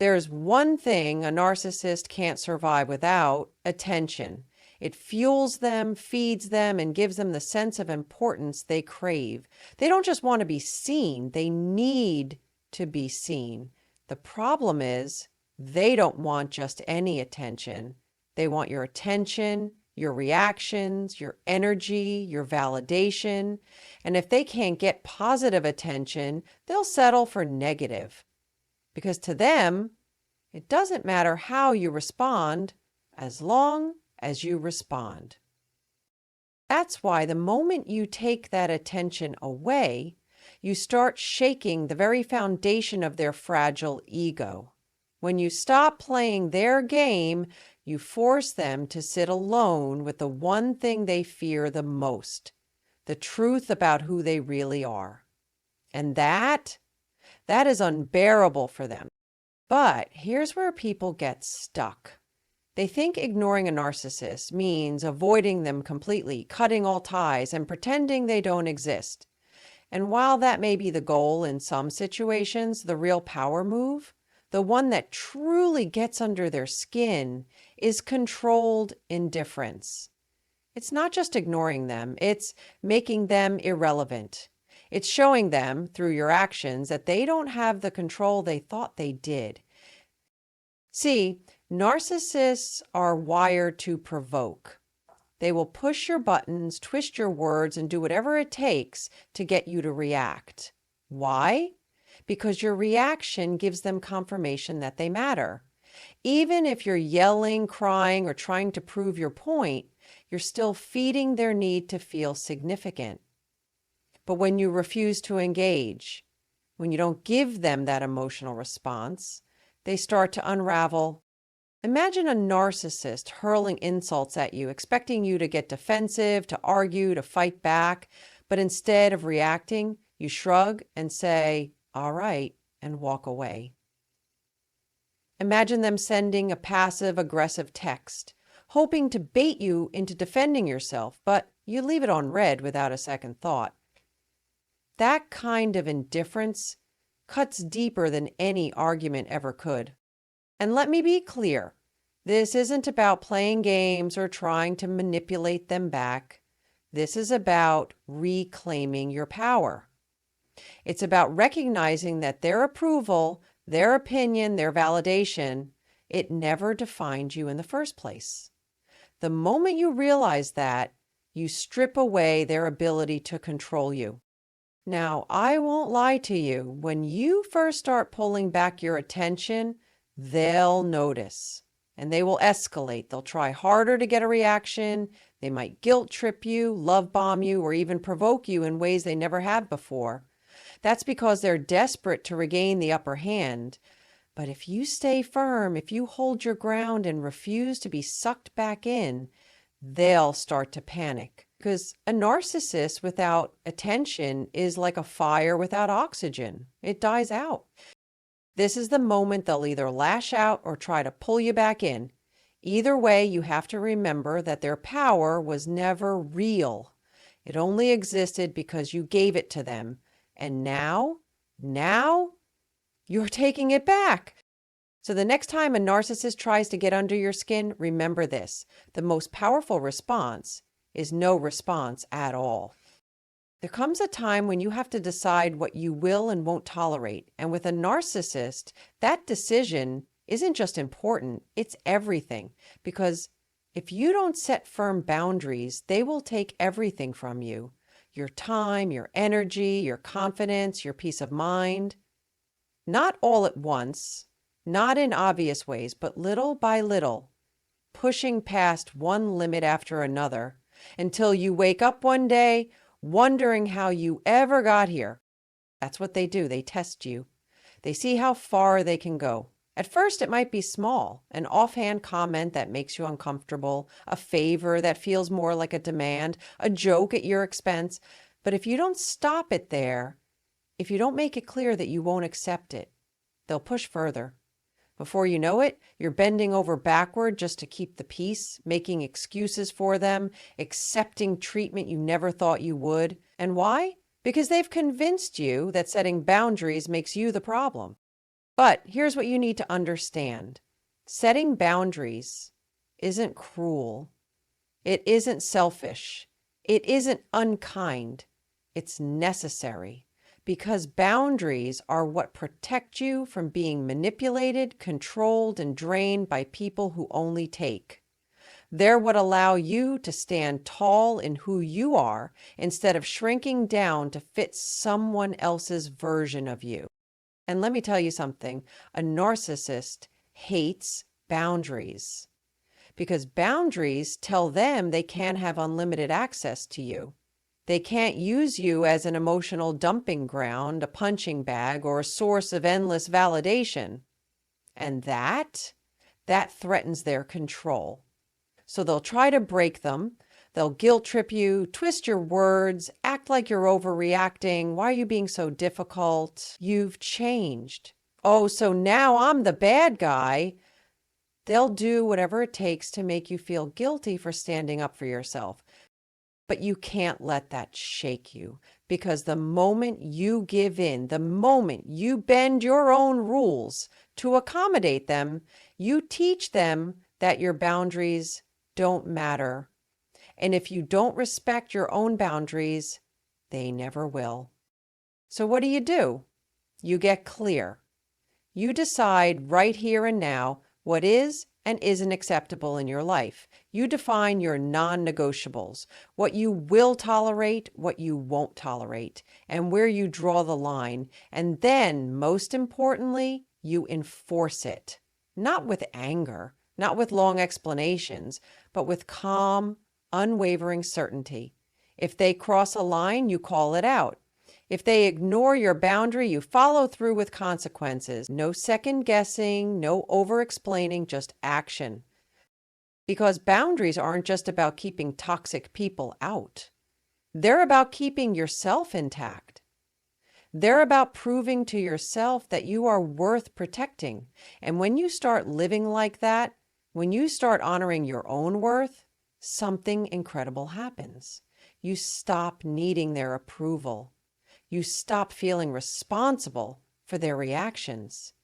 There's one thing a narcissist can't survive without: attention. It fuels them, feeds them, and gives them the sense of importance they crave. They don't just want to be seen, they need to be seen. The problem is, they don't want just any attention. They want your attention, your reactions, your energy, your validation. And if they can't get positive attention, they'll settle for negative. Because to them, it doesn't matter how you respond, as long as you respond. That's why the moment you take that attention away, you start shaking the very foundation of their fragile ego. When you stop playing their game, you force them to sit alone with the one thing they fear the most: the truth about who they really are. And that is unbearable for them. But here's where people get stuck. They think ignoring a narcissist means avoiding them completely, cutting all ties, and pretending they don't exist. And while that may be the goal in some situations, the real power move, the one that truly gets under their skin, is controlled indifference. It's not just ignoring them, it's making them irrelevant. It's showing them, through your actions, that they don't have the control they thought they did. See, narcissists are wired to provoke. They will push your buttons, twist your words, and do whatever it takes to get you to react. Why? Because your reaction gives them confirmation that they matter. Even if you're yelling, crying, or trying to prove your point, you're still feeding their need to feel significant. But when you refuse to engage, when you don't give them that emotional response, they start to unravel. Imagine a narcissist hurling insults at you, expecting you to get defensive, to argue, to fight back, but instead of reacting, you shrug and say, "All right," and walk away. Imagine them sending a passive-aggressive text, hoping to bait you into defending yourself, but you leave it on read without a second thought. That kind of indifference cuts deeper than any argument ever could. And let me be clear, this isn't about playing games or trying to manipulate them back. This is about reclaiming your power. It's about recognizing that their approval, their opinion, their validation, it never defined you in the first place. The moment you realize that, you strip away their ability to control you. Now, I won't lie to you, when you first start pulling back your attention, they'll notice and they will escalate. They'll try harder to get a reaction. They might guilt trip you, love bomb you, or even provoke you in ways they never have before. That's because they're desperate to regain the upper hand. But if you stay firm, if you hold your ground and refuse to be sucked back in, they'll start to panic. Because a narcissist without attention is like a fire without oxygen. It dies out. This is the moment they'll either lash out or try to pull you back in. Either way, you have to remember that their power was never real. It only existed because you gave it to them. And now you're taking it back. So the next time a narcissist tries to get under your skin, remember this: the most powerful response is no response at all. There comes a time when you have to decide what you will and won't tolerate. And with a narcissist, that decision isn't just important, it's everything. Because if you don't set firm boundaries, they will take everything from you: your time, your energy, your confidence, your peace of mind. Not all at once, not in obvious ways, but little by little, pushing past one limit after another, until you wake up one day wondering how you ever got here. That's what they do. They test you. They see how far they can go. At first, it might be small, an offhand comment that makes you uncomfortable, a favor that feels more like a demand, a joke at your expense. But if you don't stop it there, if you don't make it clear that you won't accept it, they'll push further. Before you know it, you're bending over backward just to keep the peace, making excuses for them, accepting treatment you never thought you would. And why? Because they've convinced you that setting boundaries makes you the problem. But here's what you need to understand. Setting boundaries isn't cruel. It isn't selfish. It isn't unkind. It's necessary, because boundaries are what protect you from being manipulated, controlled, and drained by people who only take. They're what allow you to stand tall in who you are instead of shrinking down to fit someone else's version of you. And let me tell you something, a narcissist hates boundaries because boundaries tell them they can't have unlimited access to you. They can't use you as an emotional dumping ground, a punching bag, or a source of endless validation. And that threatens their control. So they'll try to break them. They'll guilt trip you, twist your words, act like you're overreacting. Why are you being so difficult? You've changed. Oh, so now I'm the bad guy. They'll do whatever it takes to make you feel guilty for standing up for yourself. But you can't let that shake you, because the moment you give in, the moment you bend your own rules to accommodate them, you teach them that your boundaries don't matter. And if you don't respect your own boundaries, they never will. So what do? You get clear. You decide right here and now what is and isn't acceptable in your life. You define your non-negotiables, what you will tolerate, what you won't tolerate, and where you draw the line. And then, most importantly, you enforce it. Not with anger, not with long explanations, but with calm, unwavering certainty. If they cross a line, you call it out. If they ignore your boundary, you follow through with consequences. No second guessing, no over-explaining, just action. Because boundaries aren't just about keeping toxic people out. They're about keeping yourself intact. They're about proving to yourself that you are worth protecting. And when you start living like that, when you start honoring your own worth, something incredible happens. You stop needing their approval. You stop feeling responsible for their reactions.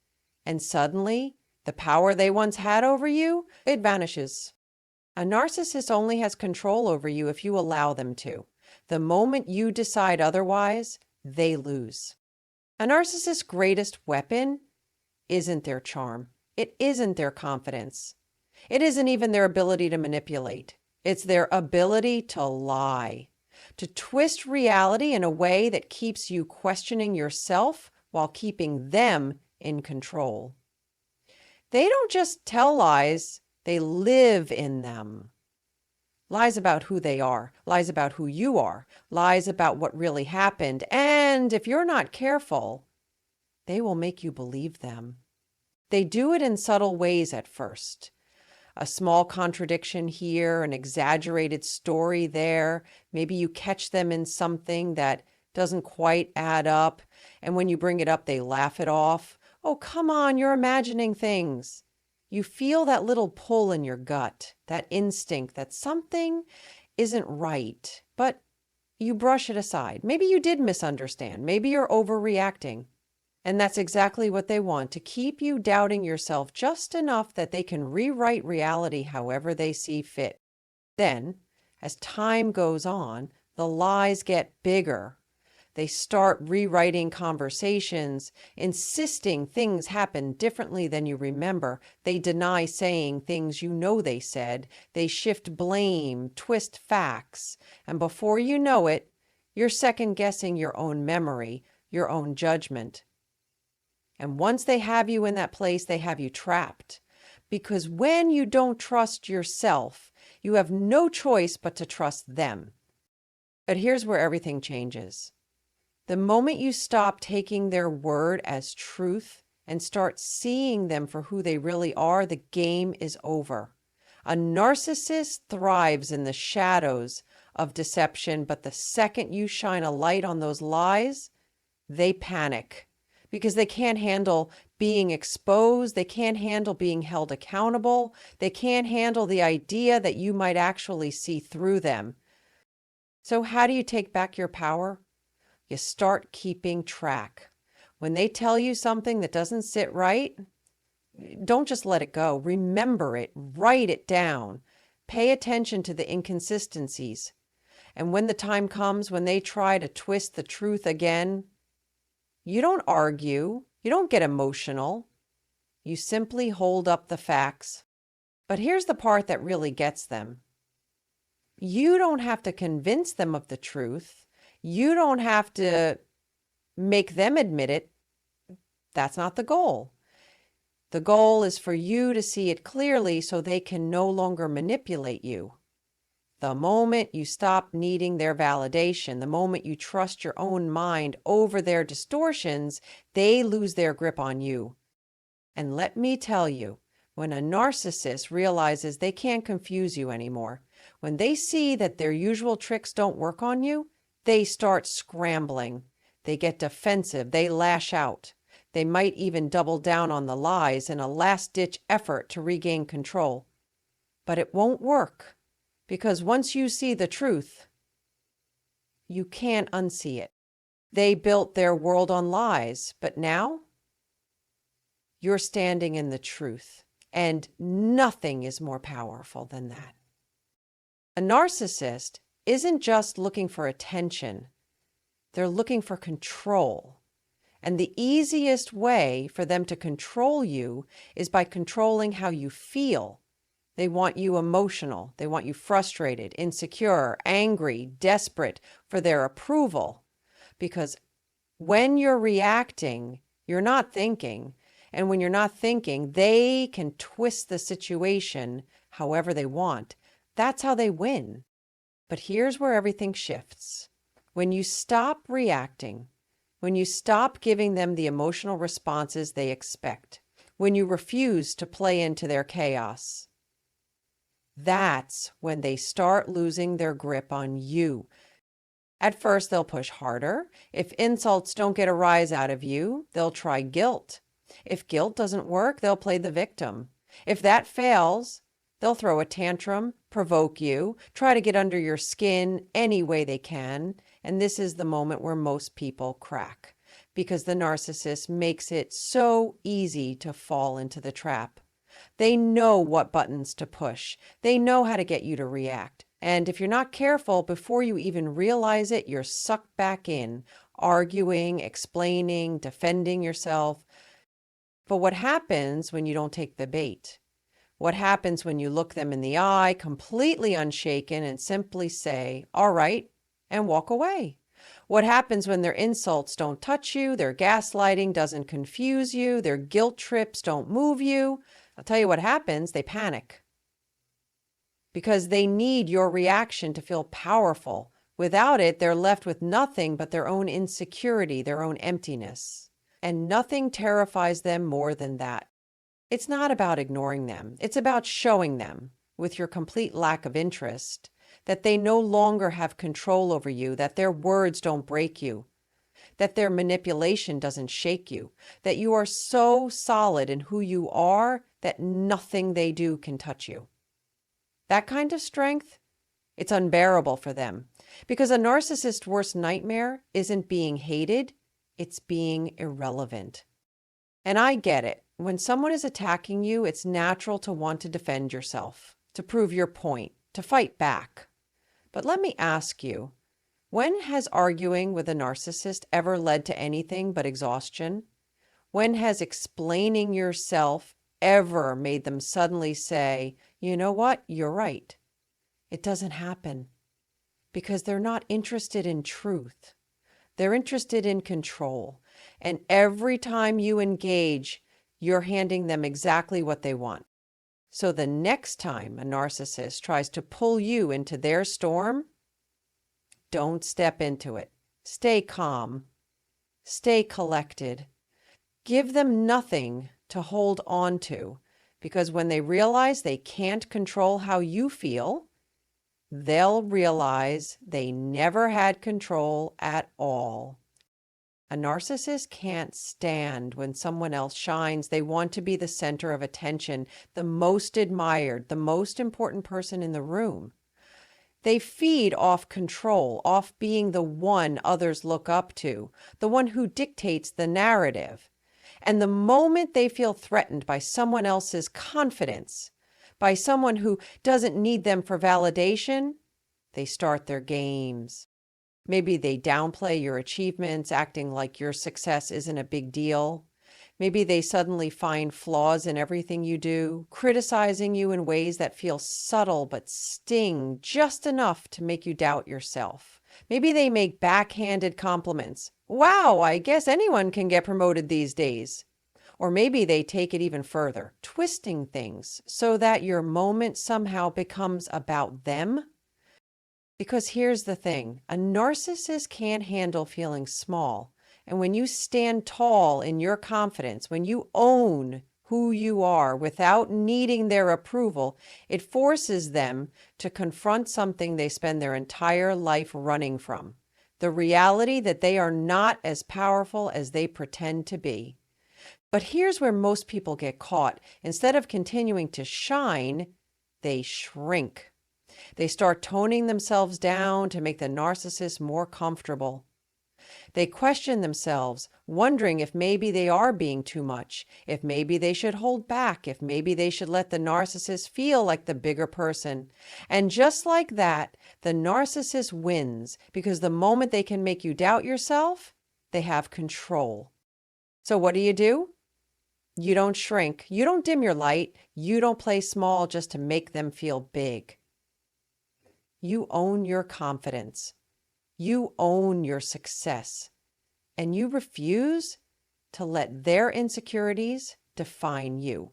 And suddenly, the power they once had over you, it vanishes. A narcissist only has control over you if you allow them to. The moment you decide otherwise, they lose. A narcissist's greatest weapon isn't their charm. It isn't their confidence. It isn't even their ability to manipulate. It's their ability to lie. To twist reality in a way that keeps you questioning yourself while keeping them in control. They don't just tell lies, they live in them. Lies about who they are, lies about who you are, lies about what really happened, and if you're not careful, they will make you believe them. They do it in subtle ways at first. A small contradiction here, an exaggerated story there. Maybe you catch them in something that doesn't quite add up, and when you bring it up, they laugh it off. Oh, come on, you're imagining things. You feel that little pull in your gut, that instinct that something isn't right, but you brush it aside. Maybe you did misunderstand. Maybe you're overreacting. And that's exactly what they want, to keep you doubting yourself just enough that they can rewrite reality however they see fit. Then, as time goes on, the lies get bigger. They start rewriting conversations, insisting things happen differently than you remember. They deny saying things you know they said. They shift blame, twist facts. And before you know it, you're second-guessing your own memory, your own judgment. And once they have you in that place, they have you trapped. Because when you don't trust yourself, you have no choice but to trust them. But here's where everything changes. The moment you stop taking their word as truth and start seeing them for who they really are, the game is over. A narcissist thrives in the shadows of deception, but the second you shine a light on those lies, they panic. Because they can't handle being exposed, they can't handle being held accountable, they can't handle the idea that you might actually see through them. So how do you take back your power? You start keeping track. When they tell you something that doesn't sit right, don't just let it go. Remember it, write it down. Pay attention to the inconsistencies. And when the time comes when they try to twist the truth again, you don't argue, you don't get emotional. You simply hold up the facts. But here's the part that really gets them. You don't have to convince them of the truth. You don't have to make them admit it. That's not the goal. The goal is for you to see it clearly so they can no longer manipulate you. The moment you stop needing their validation, the moment you trust your own mind over their distortions, they lose their grip on you. And let me tell you, when a narcissist realizes they can't confuse you anymore, when they see that their usual tricks don't work on you, they start scrambling. They get defensive. They lash out. They might even double down on the lies in a last-ditch effort to regain control. But it won't work. Because once you see the truth, you can't unsee it. They built their world on lies, but now you're standing in the truth, and nothing is more powerful than that. A narcissist isn't just looking for attention. They're looking for control. And the easiest way for them to control you is by controlling how you feel. They want you emotional. They want you frustrated, insecure, angry, desperate for their approval. Because when you're reacting, you're not thinking. And when you're not thinking, they can twist the situation however they want. That's how they win. But here's where everything shifts. When you stop reacting, when you stop giving them the emotional responses they expect, when you refuse to play into their chaos, that's when they start losing their grip on you. At first, they'll push harder. If insults don't get a rise out of you, they'll try guilt. If guilt doesn't work, they'll play the victim. If that fails, they'll throw a tantrum, provoke you, try to get under your skin any way they can. And this is the moment where most people crack, because the narcissist makes it so easy to fall into the trap. They know what buttons to push. They know how to get you to react. And if you're not careful, before you even realize it, you're sucked back in, arguing, explaining, defending yourself. But what happens when you don't take the bait? What happens when you look them in the eye, completely unshaken, and simply say, "All right," and walk away? What happens when their insults don't touch you, their gaslighting doesn't confuse you, their guilt trips don't move you? I'll tell you what happens. They panic. Because they need your reaction to feel powerful. Without it, they're left with nothing but their own insecurity, their own emptiness. And nothing terrifies them more than that. It's not about ignoring them. It's about showing them, with your complete lack of interest, that they no longer have control over you, that their words don't break you, that their manipulation doesn't shake you, that you are so solid in who you are that nothing they do can touch you. That kind of strength, it's unbearable for them, because a narcissist's worst nightmare isn't being hated, it's being irrelevant. And I get it. When someone is attacking you, it's natural to want to defend yourself, to prove your point, to fight back. But let me ask you, when has arguing with a narcissist ever led to anything but exhaustion? When has explaining yourself ever made them suddenly say, "You know what? You're right"? It doesn't happen, because they're not interested in truth. They're interested in control. And every time you engage, you're handing them exactly what they want. So the next time a narcissist tries to pull you into their storm, don't step into it. Stay calm. Stay collected. Give them nothing to hold on to, because when they realize they can't control how you feel, they'll realize they never had control at all. A narcissist can't stand when someone else shines. They want to be the center of attention, the most admired, the most important person in the room. They feed off control, off being the one others look up to, the one who dictates the narrative. And the moment they feel threatened by someone else's confidence, by someone who doesn't need them for validation, they start their games. Maybe they downplay your achievements, acting like your success isn't a big deal. Maybe they suddenly find flaws in everything you do, criticizing you in ways that feel subtle but sting just enough to make you doubt yourself. Maybe they make backhanded compliments. Wow, I guess anyone can get promoted these days. Or maybe they take it even further, twisting things so that your moment somehow becomes about them. Because here's the thing, a narcissist can't handle feeling small. And when you stand tall in your confidence, when you own who you are without needing their approval, it forces them to confront something they spend their entire life running from, the reality that they are not as powerful as they pretend to be. But here's where most people get caught. Instead of continuing to shine, they shrink. They start toning themselves down to make the narcissist more comfortable. They question themselves, wondering if maybe they are being too much, if maybe they should hold back, if maybe they should let the narcissist feel like the bigger person. And just like that, the narcissist wins, because the moment they can make you doubt yourself, they have control. So what do? You don't shrink, you don't dim your light, you don't play small just to make them feel big. You own your confidence. You own your success, and you refuse to let their insecurities define you.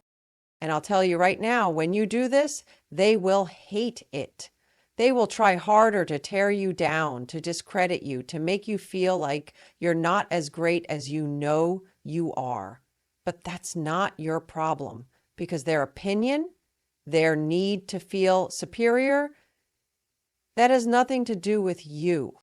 And I'll tell you right now, when you do this, they will hate it. They will try harder to tear you down, to discredit you, to make you feel like you're not as great as you know you are. But that's not your problem, because their opinion, their need to feel superior, that has nothing to do with you.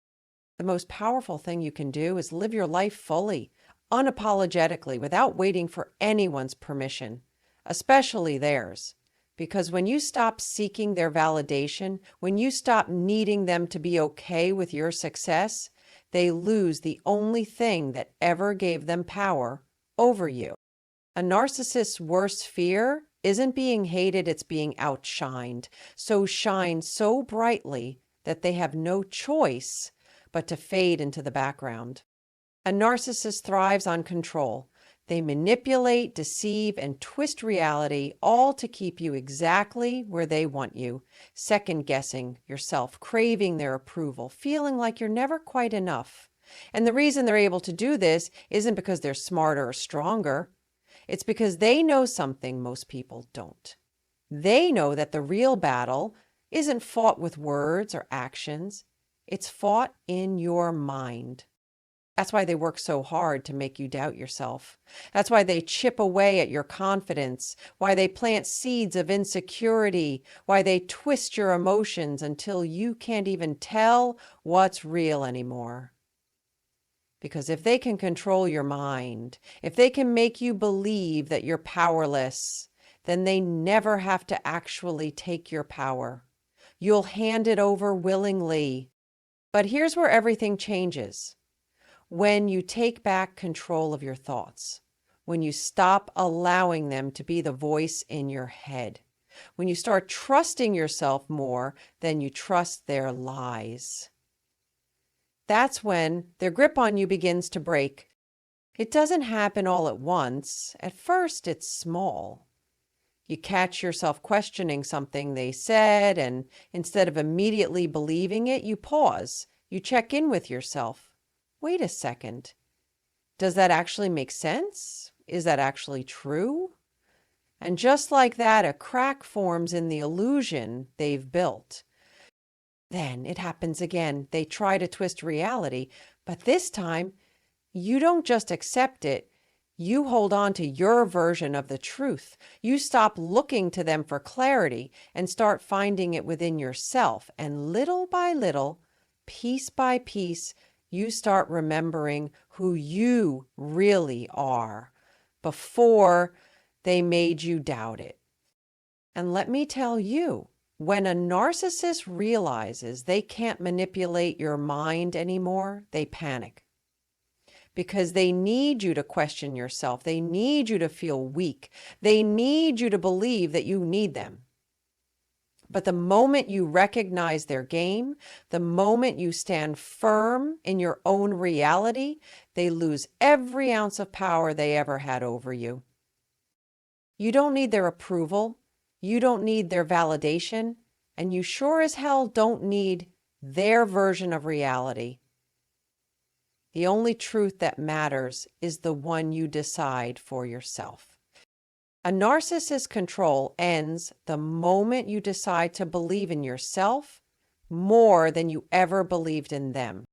The most powerful thing you can do is live your life fully, unapologetically, without waiting for anyone's permission, especially theirs. Because when you stop seeking their validation, when you stop needing them to be okay with your success, they lose the only thing that ever gave them power over you. A narcissist's worst fear isn't being hated, it's being outshined. So shine so brightly that they have no choice but to fade into the background. A narcissist thrives on control. They manipulate, deceive, and twist reality, all to keep you exactly where they want you, second-guessing yourself, craving their approval, feeling like you're never quite enough. And the reason they're able to do this isn't because they're smarter or stronger. It's because they know something most people don't. They know that the real battle isn't fought with words or actions. It's fought in your mind. That's why they work so hard to make you doubt yourself. That's why they chip away at your confidence, why they plant seeds of insecurity, why they twist your emotions until you can't even tell what's real anymore. Because if they can control your mind, if they can make you believe that you're powerless, then they never have to actually take your power. You'll hand it over willingly. But here's where everything changes. When you take back control of your thoughts, when you stop allowing them to be the voice in your head, when you start trusting yourself more than you trust their lies. That's when their grip on you begins to break. It doesn't happen all at once. At first, it's small. You catch yourself questioning something they said, and instead of immediately believing it, you pause. You check in with yourself. Wait a second. Does that actually make sense? Is that actually true? And just like that, a crack forms in the illusion they've built. Then it happens again. They try to twist reality, but this time, you don't just accept it. You hold on to your version of the truth. You stop looking to them for clarity and start finding it within yourself. And little by little, piece by piece, you start remembering who you really are before they made you doubt it. And let me tell you, When a narcissist realizes they can't manipulate your mind anymore, they panic because they need you to question yourself. They need you to feel weak. They need you to believe that you need them. But the moment you recognize their game, the moment you stand firm in your own reality, they lose every ounce of power they ever had over you. You don't need their approval. You don't need their validation. And you sure as hell don't need their version of reality. The only truth that matters is the one you decide for yourself. A narcissist's control ends the moment you decide to believe in yourself more than you ever believed in them.